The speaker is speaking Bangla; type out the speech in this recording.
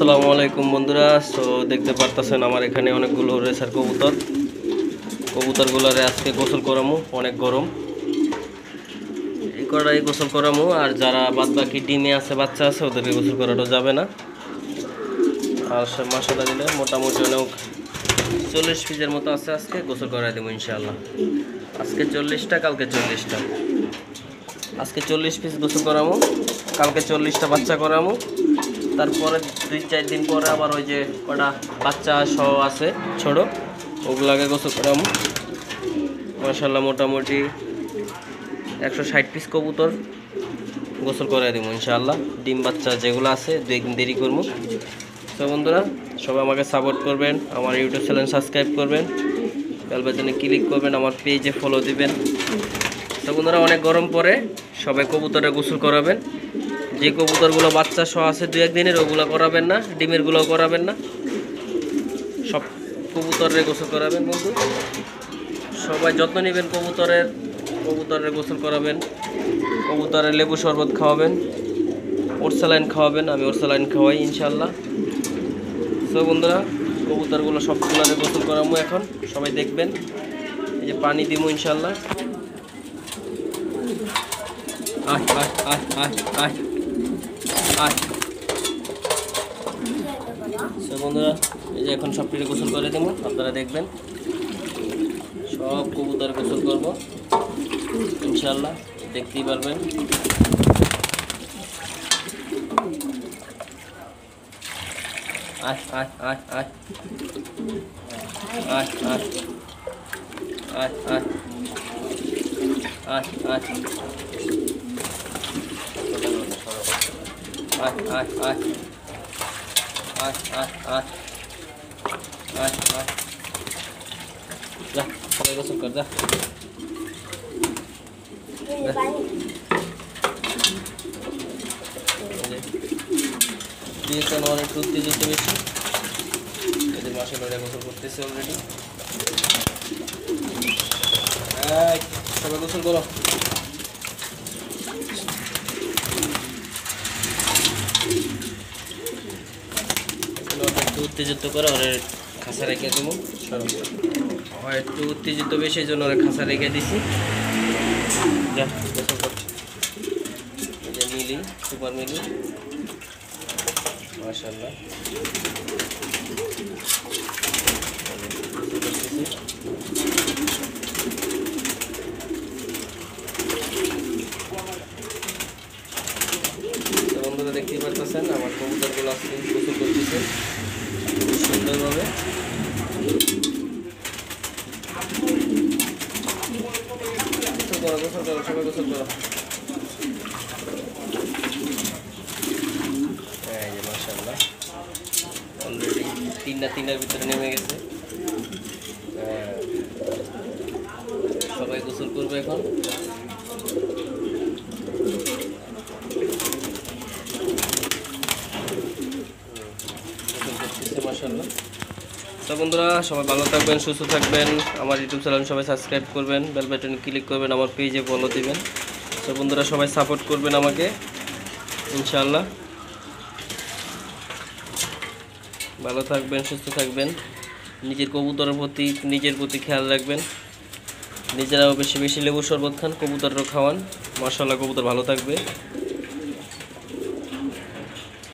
আসসালামু আলাইকুম বন্ধুরা। সো দেখতে পারতেছেন আমার এখানে অনেকগুলো রেসার কবুতরগুলোরে আজকে গোসল করামু। অনেক গরম, এই কটাই গোসল করামু। আর যারা বাদ বাকি ডিমে আছে, বাচ্চা আছে, ওদেরকে গোসল করানো যাবে না। আর সব মশলা দিলে মোটামুটি অনেক 40 পিসের মতো আছে। আজকে গোসল করাই দেবো ইনশাআল্লাহ। আজকে 40টা, কালকে 40টা। আজকে 40 পিস গোসল করামু, কালকে 40টা বাচ্চা করামু। তারপরে 2-4 দিন পরে আবার ওই যে কটা বাচ্চা সহ আছে ছোট, ওগুলাকে গোসল করামু। মাশাআল্লাহ মোটামুটি 160 পিস কবুতর গোসল করাই দেবো ইনশাআল্লাহ। ডিম বাচ্চা যেগুলো আছে 2 দিন দেরি করবো। তো বন্ধুরা সবাই আমাকে সাপোর্ট করবেন, আমার ইউটিউব চ্যানেল সাবস্ক্রাইব করবেন, বেল বাটনে ক্লিক করবেন, আমার পেজে ফলো দিবেন। তো বন্ধুরা অনেক গরম পড়ে, সবাই কবুতরে গোসল করাবেন। যে কবুতরগুলো বাচ্চা সহ আছে 2-1 দিনের, ওগুলো করাবেন না, ডিমেরগুলোও করাবেন না, সব কবুতরের গোসল করাবেন। বন্ধু সবাই যত্ন নেবেন কবুতরের গোসল করাবেন, কবুতরের লেবু শরবত খাওয়াবেন, ওরসালাইন খাওয়াবেন। আমি ওরসালাইন খাওয়াই ইনশাল্লাহ। সো বন্ধুরা কবুতরগুলো সবগুলোরে গোসল করাবো এখন, সবাই দেখবেন। এই যে পানি দিব ইনশাল্লাহ। আয় আয় আয় আয় আয় আয়। সো বন্ধুরা এই যে এখন সব কিছু গোসল করে দেবো, আপনারা দেখবেন। সব কবুতর গোসল করব ইনশাল্লাহ, দেখতেই পারবেন। আয় আয় আয় আয় আয় আয় আয় আয় আয় আয় আয় আয় আয় আয় আয় আয় আয় আয়। যা সবাই গোসল কর, যা দিয়েছেন। অনেক উত্তেজিত বেশি, এদের মাসে বেড়ে গোসল করতেছে অলরেডি। সবাই গোসল করো। একটু উত্তেজিত করে ওরে খাঁচা রেখে দেবো। একটু উত্তেজিত বেশি, এই জন্য ওরা খাঁচা রেখে দিছি। যা গোসল কর। এই যে মিলি, সুপার মিলি, মাশাআল্লাহ। বন্ধুরা দেখতেই পারতেছেন আমার কবুতরগুলো আজকে গোসল করতেছে খুব সুন্দরভাবে। গোসল করো, সবাই গোসল করো। এই যে মাশাআল্লাহ অলরেডি 3টার ভিতরে নেমে গেছে। সবাই গোসল করবে এখন। মাশাআল্লাহ। তো বন্ধুরা সবাই ভালো থাকবেন, সুস্থ থাকবেন, আমার ইউটিউব চ্যানেল সবাই সাবস্ক্রাইব করবেন, বেল বাটনে ক্লিক করবেন, আমার পেজে ফলো দিবেন। তো বন্ধুরা সবাই সাপোর্ট করবেন আমাকে ইনশাআল্লাহ। ভালো থাকবেন, সুস্থ থাকবেন, নিজের কবুতরের প্রতি নিজের প্রতি খেয়াল রাখবেন। নিজেরাও বেশি বেশি লেবু শরবত খান, কবুতরও খাওয়ান। মাশাআল্লাহ কবুতর ভালো থাকবে।